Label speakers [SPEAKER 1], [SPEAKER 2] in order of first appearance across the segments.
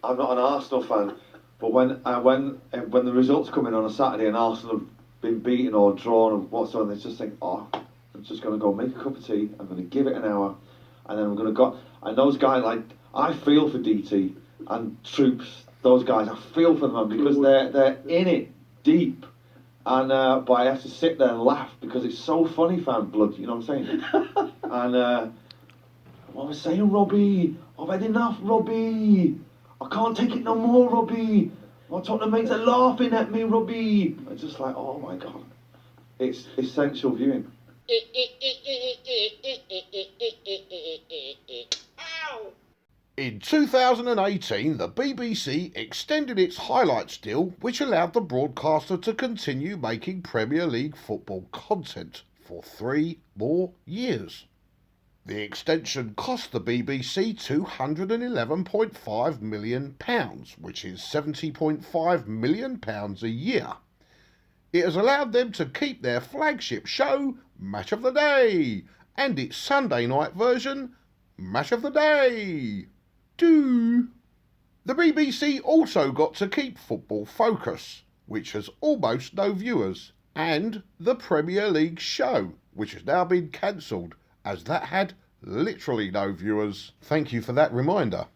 [SPEAKER 1] I'm not an Arsenal fan, but when the results come in on a Saturday and Arsenal have been beaten or drawn or whatsoever, they just think, oh, I'm just going to go make a cup of tea. I'm going to give it an hour, and then I'm going to go. And those guys, like, I feel for DT and Troops. Those guys, I feel for them because they're in it deep. And but I have to sit there and laugh because it's so funny, fan blood. You know what I'm saying? And what was I saying, Robbie? I've had enough, Robbie. I can't take it no more, Robbie. My Tottenham mates are laughing at me, Robbie. I'm just like, oh my god, it's essential viewing.
[SPEAKER 2] In 2018, the BBC extended its highlights deal, which allowed the broadcaster to continue making Premier League football content for 3 more years. The extension cost the BBC £211.5 million, which is £70.5 million a year. It has allowed them to keep their flagship show, Match of the Day, and its Sunday night version, Match of the Day. The BBC also got to keep Football Focus, which has almost no viewers, and the Premier League show, which has now been cancelled, as that had literally no viewers. Thank you for that reminder.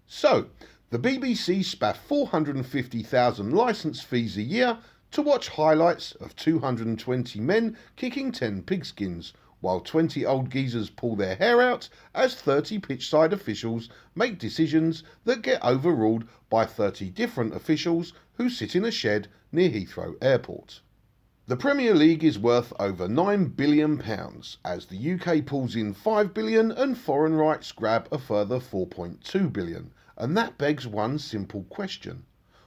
[SPEAKER 2] So, the BBC spaff 450,000 licence fees a year to watch highlights of 220 men kicking 10 pigskins, while 20 old geezers pull their hair out as 30 pitchside officials make decisions that get overruled by 30 different officials who sit in a shed near Heathrow Airport. The Premier League is worth over £9 billion, as the UK pulls in £5 billion and foreign rights grab a further £4.2 billion, and that begs one simple question.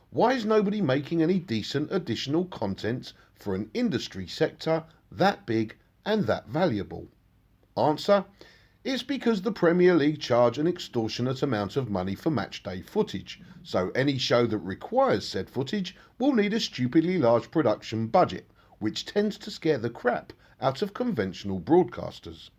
[SPEAKER 2] Why is nobody making any decent additional content for an industry sector that big and that valuable? Answer: it's because the Premier League charge an extortionate amount of money for matchday footage, so any show that requires said footage will need a stupidly large production budget, which tends to scare the crap out of conventional broadcasters.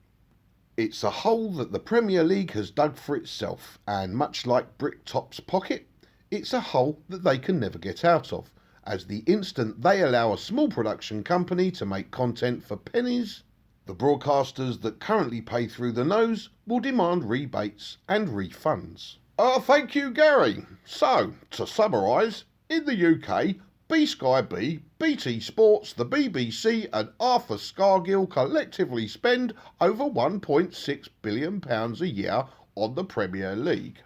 [SPEAKER 2] It's a hole that the Premier League has dug for itself, and much like Bricktop's pocket, it's a hole that they can never get out of, as the instant they allow a small production company to make content for pennies, the broadcasters that currently pay through the nose will demand rebates and refunds. Thank you, Gary. So, to summarise, in the UK, B-Sky B, BT Sports, the BBC and Arthur Scargill collectively spend over £1.6 billion a year on the Premier League.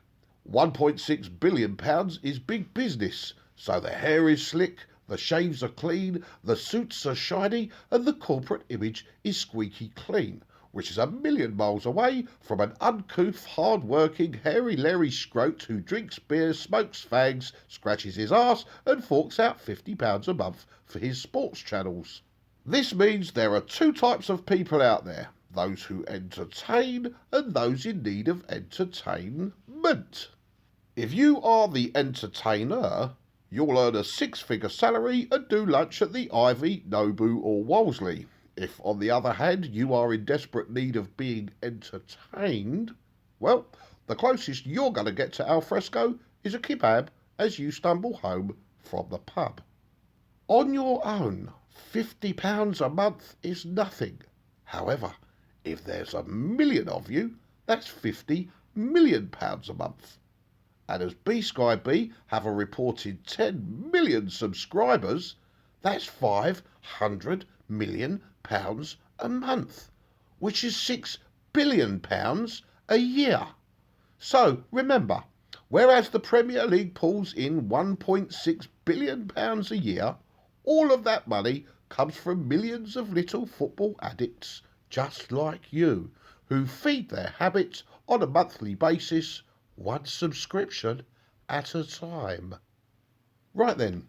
[SPEAKER 2] £1.6 billion is big business, so the hair is slick, the shaves are clean, the suits are shiny, and the corporate image is squeaky clean, which is a million miles away from an uncouth, hard-working, hairy-Larry scrote who drinks beer, smokes fags, scratches his arse, and forks out £50 a month for his sports channels. This means there are 2 types of people out there: those who entertain and those in need of entertainment. If you are the entertainer, you'll earn a 6-figure salary and do lunch at the Ivy, Nobu or Wolseley. If, on the other hand, you are in desperate need of being entertained, well, the closest you're going to get to al fresco is a kebab as you stumble home from the pub. On your own, £50 a month is nothing. However, if there's a million of you, that's £50 million a month. And as B-Sky B have a reported 10 million subscribers, that's £500 million a month, which is £6 billion a year. So remember, whereas the Premier League pulls in £1.6 billion a year, all of that money comes from millions of little football addicts just like you, who feed their habits on a monthly basis, one subscription at a time. Right then,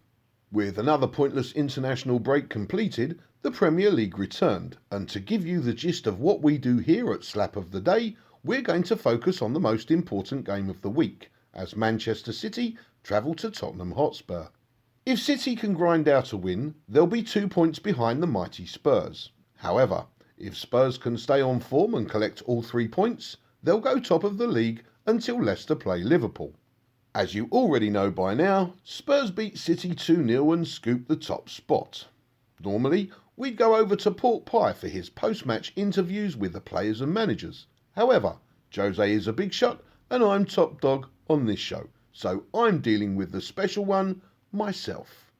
[SPEAKER 2] with another pointless international break completed, the Premier League returned, and to give you the gist of what we do here at Slap of the Day, we're going to focus on the most important game of the week, as Manchester City travel to Tottenham Hotspur. If City can grind out a win, they'll be 2 points behind the mighty Spurs. However, if Spurs can stay on form and collect all 3 points, they'll go top of the league until Leicester play Liverpool. As you already know by now, Spurs beat City 2-0 and scooped the top spot. Normally, we'd go over to Pork Pie for his post-match interviews with the players and managers. However, Jose is a big shot and I'm top dog on this show, so I'm dealing with the special one myself.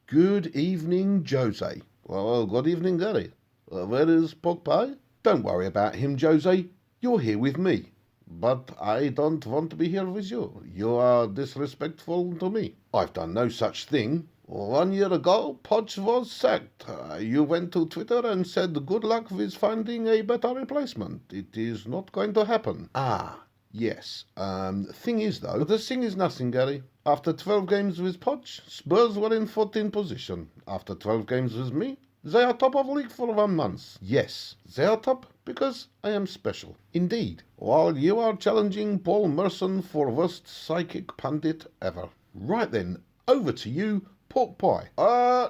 [SPEAKER 2] Good evening, Jose.
[SPEAKER 3] Well, good evening, Gary. Where is Pork Pie?
[SPEAKER 2] Don't worry about him, Jose. You're here with me.
[SPEAKER 3] But I don't want to be here with you. You are disrespectful to me.
[SPEAKER 2] I've done no such thing.
[SPEAKER 3] 1 year ago, Poch was sacked. You went to Twitter and said good luck with finding a better replacement. It is not going to happen.
[SPEAKER 2] Ah, yes. Thing is, though...
[SPEAKER 3] The thing is nothing, Gary. After 12 games with Poch, Spurs were in 14th position. After 12 games with me, they are top of league for 1 month.
[SPEAKER 2] Yes,
[SPEAKER 3] they are top because I am special.
[SPEAKER 2] Indeed.
[SPEAKER 3] While you are challenging Paul Merson for worst psychic pundit ever.
[SPEAKER 2] Right then, over to you, Pork Pie.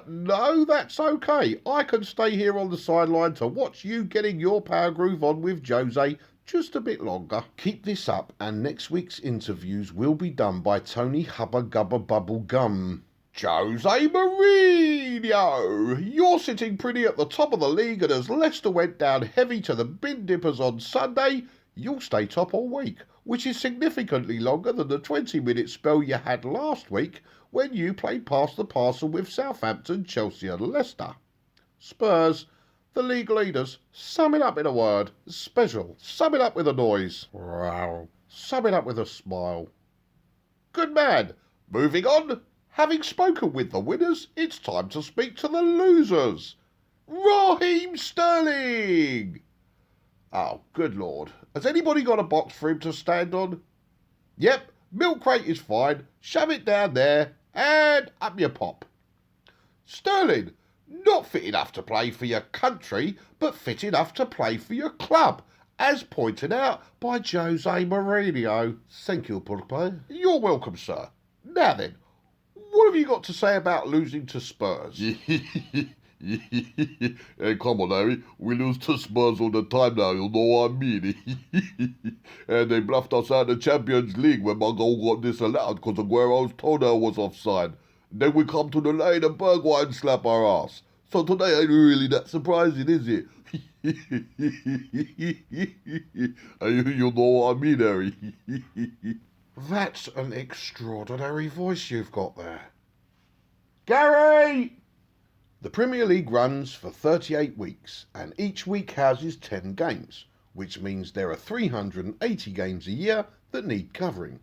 [SPEAKER 3] No, that's okay. I can stay here on the sideline to watch you getting your power groove on with Jose just a bit longer.
[SPEAKER 2] Keep this up and next week's interviews will be done by Tony Hubba Gubba Bubble Gum.
[SPEAKER 3] Jose Mourinho! You're sitting pretty at the top of the league, and as Leicester went down heavy to the bin dippers on Sunday, you'll stay top all week, which is significantly longer than the 20-minute spell you had last week when you played past the parcel with Southampton, Chelsea and Leicester. Spurs, the league leaders, sum it up in a word. Special. Sum it up with a noise. Wow. Sum it up with a smile. Good man. Moving on. Having spoken with the winners, it's time to speak to the losers. Raheem Sterling! Oh, good Lord. Has anybody got a box for him to stand on? Yep, milk crate is fine. Shove it down there and up your pop. Sterling, not fit enough to play for your country, but fit enough to play for your club, as pointed out by Jose Mourinho.
[SPEAKER 2] Thank you, Pork Pie.
[SPEAKER 3] You're welcome, sir. Now then, what have you got to say about losing to Spurs?
[SPEAKER 4] Hey, come on, Harry. We lose to Spurs all the time now, you know what I mean? And they bluffed us out of the Champions League when my goal got disallowed because Aguero's toenail was offside. Then we come to the lane and Bergwijn slap our ass. So today ain't really that surprising, is it? You know what I mean, Harry?
[SPEAKER 2] That's an extraordinary voice you've got there.
[SPEAKER 3] Gary!
[SPEAKER 2] The Premier League runs for 38 weeks and each week houses 10 games, which means there are 380 games a year that need covering.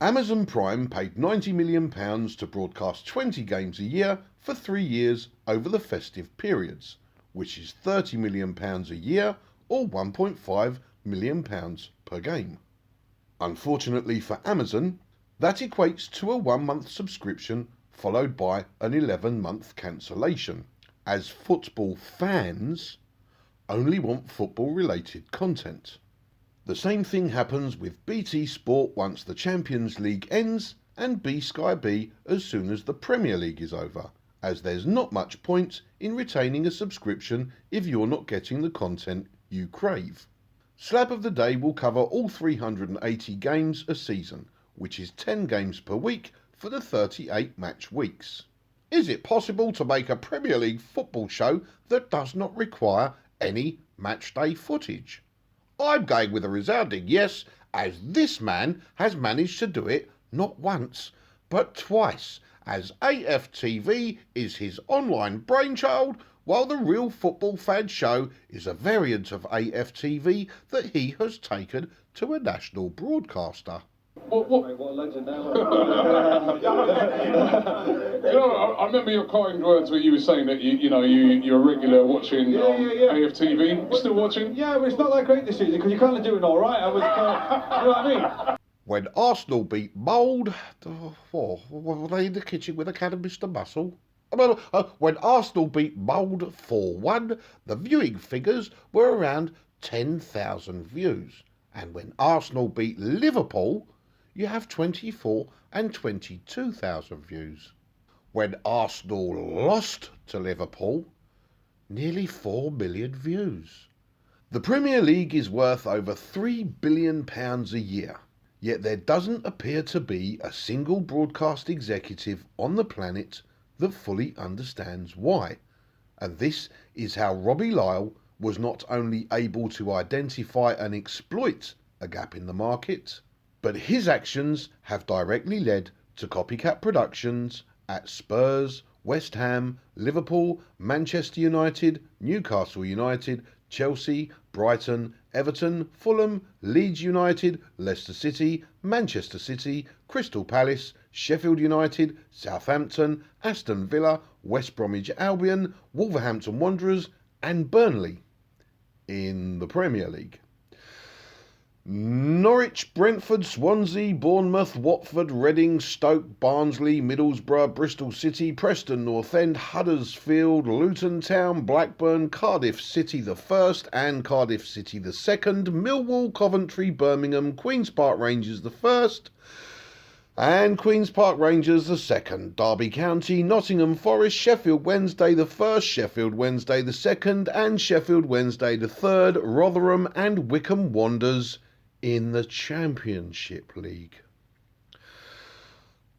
[SPEAKER 2] Amazon Prime paid £90 million to broadcast 20 games a year for 3 years over the festive periods, which is £30 million a year or £1.5 million per game. Unfortunately for Amazon, that equates to a 1-month subscription followed by an 11-month cancellation, as football fans only want football-related content. The same thing happens with BT Sport once the Champions League ends and B-Sky B as soon as the Premier League is over, as there's not much point in retaining a subscription if you're not getting the content you crave. Slab of the Day will cover all 380 games a season, which is 10 games per week for the 38 match weeks. Is it possible to make a Premier League football show that does not require any matchday footage? I'm going with a resounding yes, as this man has managed to do it not once, but twice, as AFTV is his online brainchild, while the Real Football Fan Show is a variant of AFTV that he has taken to a national broadcaster.
[SPEAKER 5] What a legend now. I remember your kind words where you were saying that you're a regular watching AFTV. You still watching?
[SPEAKER 1] Yeah, but it's not that great this season because you're kind of doing all right. I was you know what I mean?
[SPEAKER 2] When Arsenal beat Mould, were they in the kitchen with a can of Mr. Muscle? When Arsenal beat Mould 4-1, the viewing figures were around 10,000 views. And when Arsenal beat Liverpool, you have 24 and 22,000 views. When Arsenal lost to Liverpool, nearly 4 million views. The Premier League is worth over £3 billion a year.
[SPEAKER 3] Yet there doesn't appear to be a single broadcast executive on the planet that fully understands why. And this is how Robbie Lyle was not only able to identify and exploit a gap in the market, but his actions have directly led to copycat productions at Spurs, West Ham, Liverpool, Manchester United, Newcastle United, Chelsea, Brighton, Everton, Fulham, Leeds United, Leicester City, Manchester City, Crystal Palace, Sheffield United, Southampton, Aston Villa, West Bromwich Albion, Wolverhampton Wanderers and Burnley in the Premier League. Norwich, Brentford, Swansea, Bournemouth, Watford, Reading, Stoke, Barnsley, Middlesbrough, Bristol City, Preston North End, Huddersfield, Luton Town, Blackburn, Cardiff City the first and Cardiff City the second, Millwall, Coventry, Birmingham, Queen's Park Rangers the first and Queen's Park Rangers the second, Derby County, Nottingham Forest, Sheffield Wednesday the first, Sheffield Wednesday the second and Sheffield Wednesday the third, Rotherham and Wycombe Wanderers in the Championship League.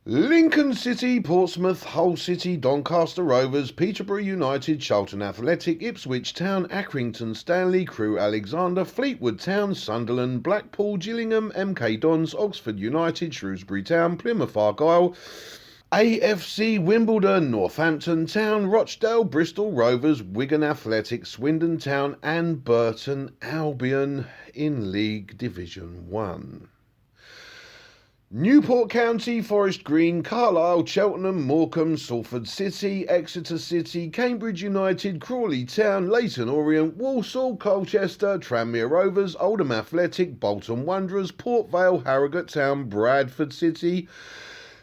[SPEAKER 3] Lincoln City, Portsmouth, Hull City, Doncaster Rovers, Peterborough United, Charlton Athletic, Ipswich Town, Accrington Stanley, Crewe Alexander, Fleetwood Town, Sunderland, Blackpool, Gillingham, MK Dons, Oxford United, Shrewsbury Town, Plymouth Argyle, AFC Wimbledon, Northampton Town, Rochdale, Bristol Rovers, Wigan Athletic, Swindon Town and Burton Albion in League Division 1. Newport County, Forest Green, Carlisle, Cheltenham, Morecambe, Salford City, Exeter City, Cambridge United, Crawley Town, Leyton Orient, Walsall, Colchester, Tranmere Rovers, Oldham Athletic, Bolton Wanderers, Port Vale, Harrogate Town, Bradford City,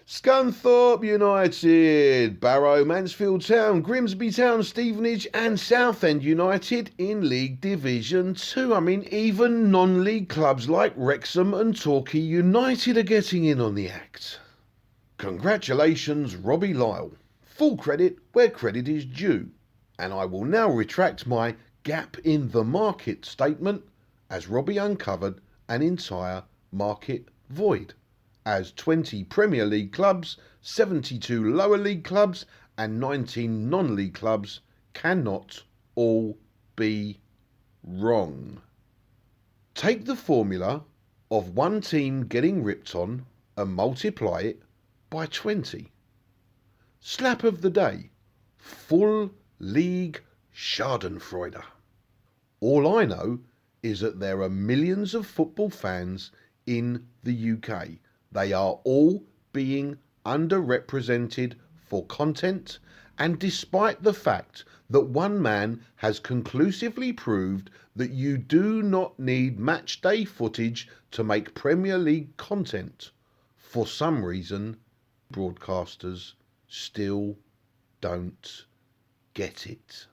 [SPEAKER 3] Scunthorpe United, Barrow, Mansfield Town, Grimsby Town, Stevenage and Southend United in League Division 2. I mean, even non-league clubs like Wrexham and Torquay United are getting in on the act. Congratulations, Robbie Lyle. Full credit where credit is due. And I will now retract my gap in the market statement as Robbie uncovered an entire market void, as 20 Premier League clubs, 72 lower league clubs and 19 non-league clubs cannot all be wrong. Take the formula of one team getting ripped on and multiply it by 20. Slap of the day, full league schadenfreude. All I know is that there are millions of football fans in the UK. They are all being underrepresented for content, and despite the fact that one man has conclusively proved that you do not need match day footage to make Premier League content, for some reason broadcasters still don't get it.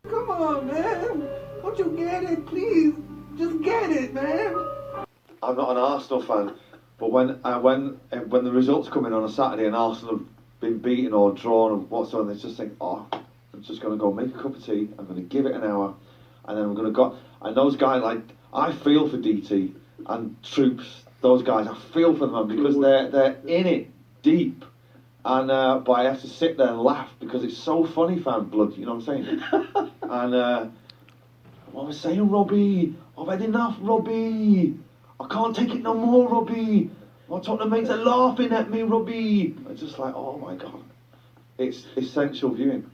[SPEAKER 6] Come on, man. Don't you get it? Please, just get it, man.
[SPEAKER 1] I'm not an Arsenal fan, but when the results come in on a Saturday and Arsenal have been beaten or drawn or whatsoever, they just think, oh, I'm just going to go make a cup of tea, I'm going to give it an hour, and then I'm going to go. And those guys, like, I feel for DT and Troops, those guys, I feel for them because they're in it deep. And but I have to sit there and laugh because it's so funny, fan blood, you know what I'm saying? And what was I saying, Robbie? I've had enough, Robbie. I can't take it no more, Robbie. My Tottenham mates are laughing at me, Robbie. It's just like, oh my God. It's essential viewing.